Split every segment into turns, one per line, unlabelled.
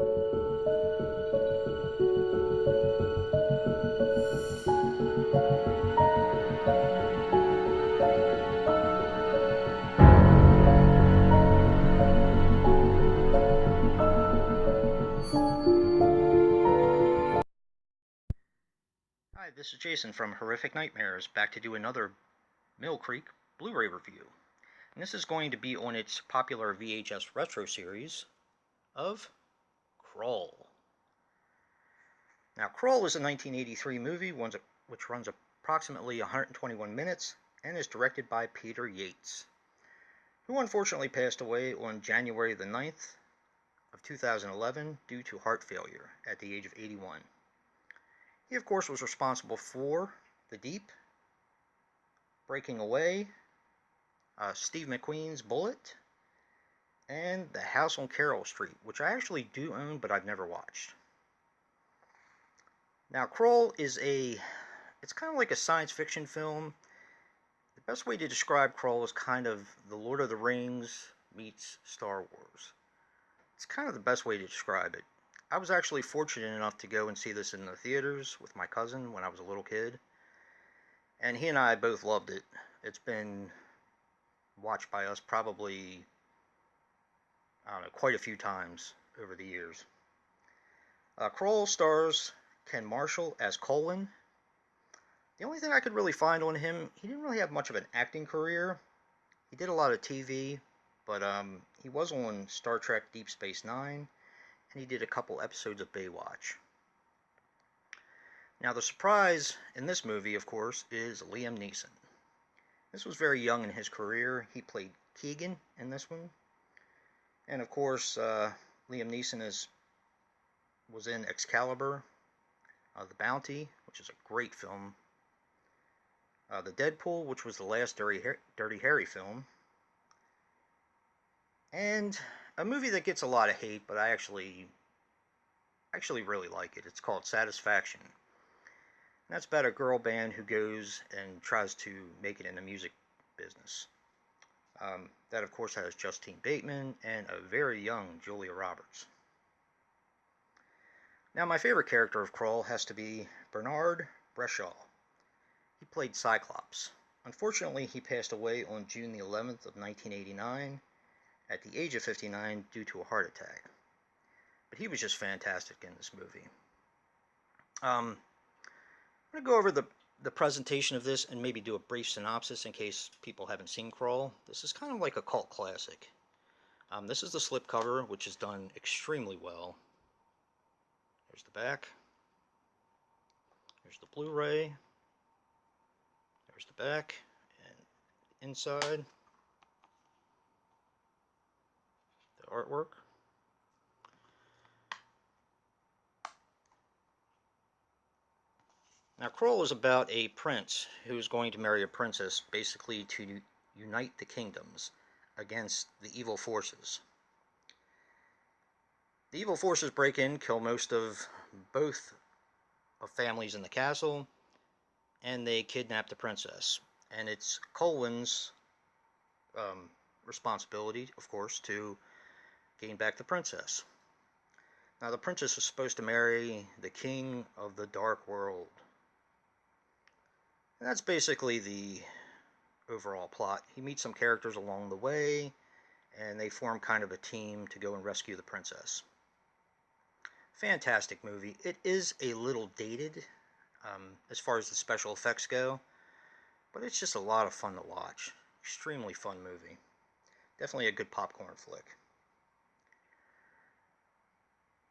Hi, this is Jason from Horrific Nightmares, back to do another Mill Creek Blu-ray review. And this is going to be on its popular VHS retro series of Krull. Now, Krull is a 1983 movie which runs approximately 121 minutes and is directed by Peter Yates, who unfortunately passed away on January the 9th of 2011 due to heart failure at the age of 81. He, of course, was responsible for The Deep, Breaking Away, Steve McQueen's Bullet, and The House on Carroll Street, which I actually do own, but I've never watched. Now, Krull it's kind of like a science fiction film. The best way to describe Krull is kind of The Lord of the Rings meets Star Wars. It's kind of the best way to describe it. I was actually fortunate enough to go and see this in the theaters with my cousin when I was a little kid, and he and I both loved it. It's been watched by us probably, I don't know, quite a few times over the years. Krull stars Ken Marshall as Colin. The only thing I could really find on him, he didn't really have much of an acting career. He did a lot of TV, but he was on Star Trek Deep Space Nine, and he did a couple episodes of Baywatch. Now, the surprise in this movie, of course, is Liam Neeson. This was very young in his career. He played Keegan in this one. And, of course, Liam Neeson was in Excalibur, The Bounty, which is a great film, The Deadpool, which was the last Dirty Harry film, and a movie that gets a lot of hate, but I actually really like it. It's called Satisfaction. And that's about a girl band who goes and tries to make it in the music business. That, of course, has Justine Bateman and a very young Julia Roberts. Now, my favorite character of Krull has to be Bernard Breshaw. He played Cyclops. Unfortunately, he passed away on June the 11th of 1989 at the age of 59 due to a heart attack. But he was just fantastic in this movie. I'm going to go over the presentation of this and maybe do a brief synopsis in case people haven't seen Krull. This is kind of like a cult classic. This is the slipcover, which is done extremely well. There's the back. There's the Blu-ray. There's the back. And inside, the artwork. Now, Krull is about a prince who is going to marry a princess, basically to unite the kingdoms against the evil forces. The evil forces break in, kill both of families in the castle, and they kidnap the princess. And it's Colin's responsibility, of course, to gain back the princess. Now, the princess is supposed to marry the king of the dark world. And that's basically the overall plot. He meets some characters along the way, and they form kind of a team to go and rescue the princess. Fantastic movie. It is a little dated as far as the special effects go, but it's just a lot of fun to watch. Extremely fun movie. Definitely a good popcorn flick.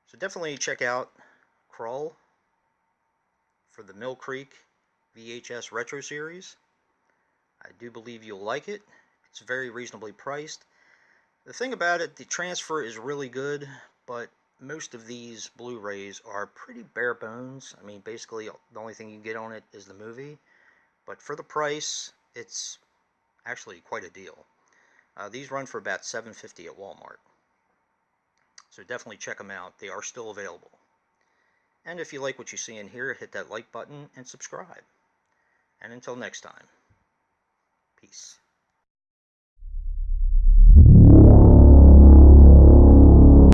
So definitely check out Krull for the Mill Creek VHS Retro Series. I do believe you'll like it. It's very reasonably priced. The thing about it, the transfer is really good, but most of these Blu-rays are pretty bare bones. I mean, basically, the only thing you get on it is the movie. But for the price, it's actually quite a deal. These run for about $7.50 at Walmart. So definitely check them out. They are still available. And if you like what you see in here, hit that like button and subscribe. And until next time, peace.